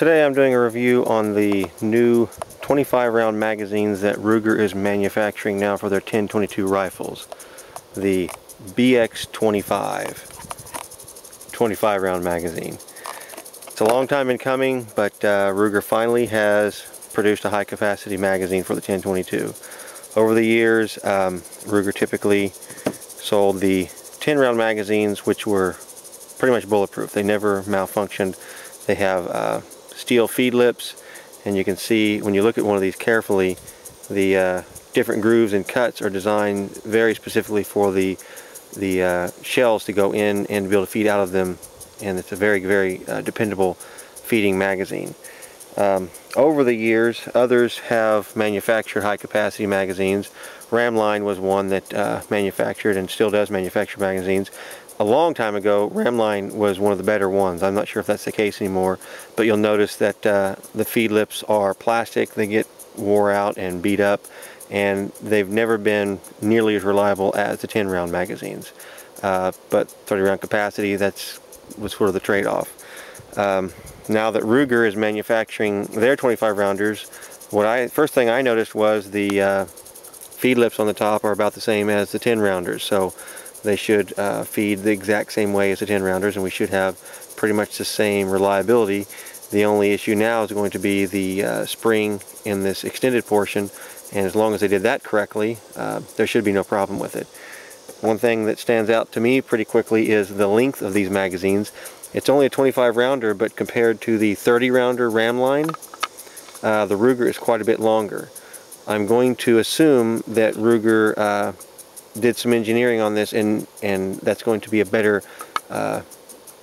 Today I'm doing a review on the new 25 round magazines that Ruger is manufacturing now for their 10-22 rifles. The BX-25 25 round magazine. It's a long time in coming, but Ruger finally has produced a high capacity magazine for the 10-22. Over the years, Ruger typically sold the 10 round magazines, which were pretty much bulletproof. They never malfunctioned. They have steel feed lips, and you can see when you look at one of these carefully, the different grooves and cuts are designed very specifically for the shells to go in and be able to feed out of them, and it's a very dependable feeding magazine. Over the years, others have manufactured high capacity magazines. Ramline was one that manufactured and still does manufacture magazines. A long time ago, Ramline was one of the better ones. I'm not sure if that's the case anymore, but you'll notice that the feed lips are plastic. They get wore out and beat up, and they've never been nearly as reliable as the 10 round magazines. But 30 round capacity, was sort of the trade-off. Now that Ruger is manufacturing their 25 rounders, first thing I noticed was the feed lips on the top are about the same as the 10 rounders. So they should feed the exact same way as the 10 rounders, and we should have pretty much the same reliability. The only issue now is going to be the spring in this extended portion, and as long as they did that correctly, there should be no problem with it. One thing that stands out to me pretty quickly is the length of these magazines. It's only a 25 rounder, but compared to the 30 rounder Ramline, the Ruger is quite a bit longer. I'm going to assume that Ruger did some engineering on this, and that's going to be a better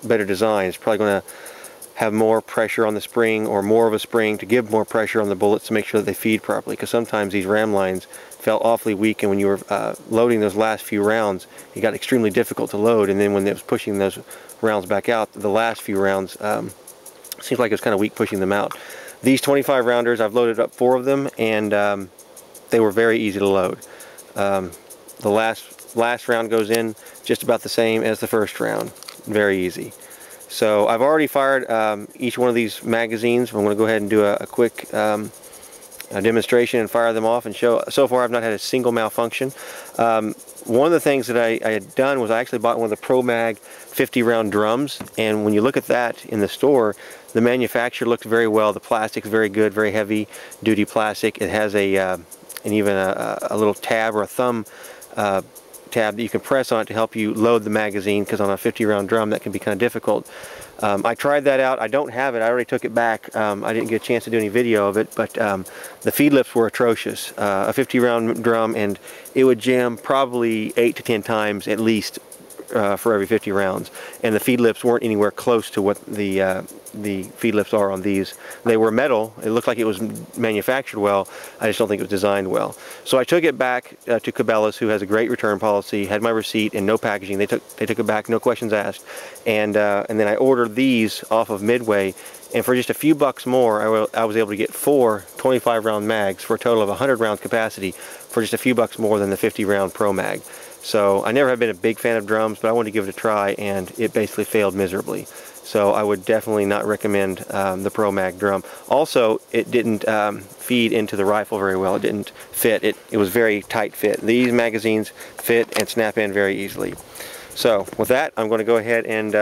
design. It's probably going to have more pressure on the spring, or more of a spring to give more pressure on the bullets to make sure that they feed properly, because sometimes these ram lines felt awfully weak, and when you were loading those last few rounds, it got extremely difficult to load, and then when it was pushing those rounds back out, the last few rounds seems like it was kind of weak pushing them out. These 25 rounders, I've loaded up 4 of them, and they were very easy to load. The last round goes in just about the same as the first round. Very easy. So I've already fired each one of these magazines. I'm going to go ahead and do a quick demonstration and fire them off and show. So far I've not had a single malfunction. One of the things that I had done was I actually bought one of the Pro Mag 50 round drums, and when you look at that in the store, the manufacturer looked very well. The plastic's very good, very heavy duty plastic. It has and even a little tab or a thumb tab that you can press on it to help you load the magazine, because on a 50 round drum that can be kind of difficult. I tried that out. I don't have it. I already took it back. I didn't get a chance to do any video of it, but the feed lips were atrocious. A 50 round drum, and it would jam probably 8 to 10 times at least for every 50 rounds, and the feed lips weren't anywhere close to what the feed lips are on these. They were metal. It looked like it was manufactured well. I just don't think it was designed well. So I took it back to Cabela's, who has a great return policy, had my receipt and no packaging. They took it back, no questions asked, and then I ordered these off of Midway, and for just a few bucks more, I was able to get 4 25 round mags for a total of 100 rounds capacity for just a few bucks more than the 50 round Pro Mag. So I never have been a big fan of drums, but I wanted to give it a try, and it basically failed miserably. So I would definitely not recommend the Pro Mag drum. Also, it didn't feed into the rifle very well. It didn't fit. It was very tight fit. These magazines fit and snap in very easily. So with that, I'm going to go ahead and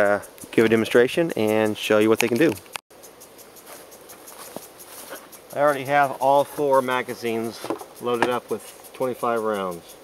give a demonstration and show you what they can do. I already have all 4 magazines loaded up with 25 rounds.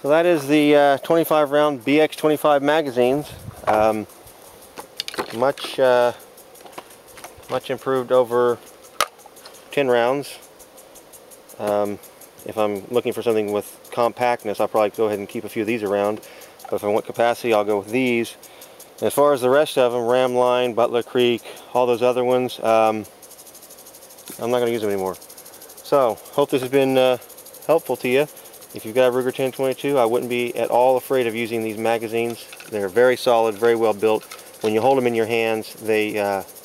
So that is the 25 round BX-25 magazines. Much improved over 10 rounds. If I'm looking for something with compactness, I'll probably go ahead and keep a few of these around. But if I want capacity, I'll go with these. And as far as the rest of them, Ramline, Butler Creek, all those other ones, I'm not going to use them anymore. So, hope this has been helpful to you. If you've got a Ruger 1022, I wouldn't be at all afraid of using these magazines. They're very solid, very well built. When you hold them in your hands, they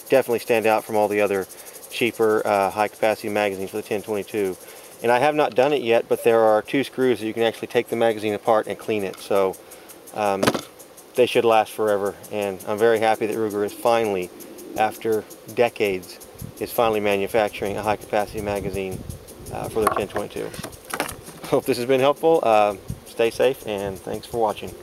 definitely stand out from all the other cheaper high capacity magazines for the 1022. And I have not done it yet, but there are 2 screws that you can actually take the magazine apart and clean it. So they should last forever. And I'm very happy that Ruger is finally, after decades, is finally manufacturing a high capacity magazine for their 1022. Hope this has been helpful. Stay safe, and thanks for watching.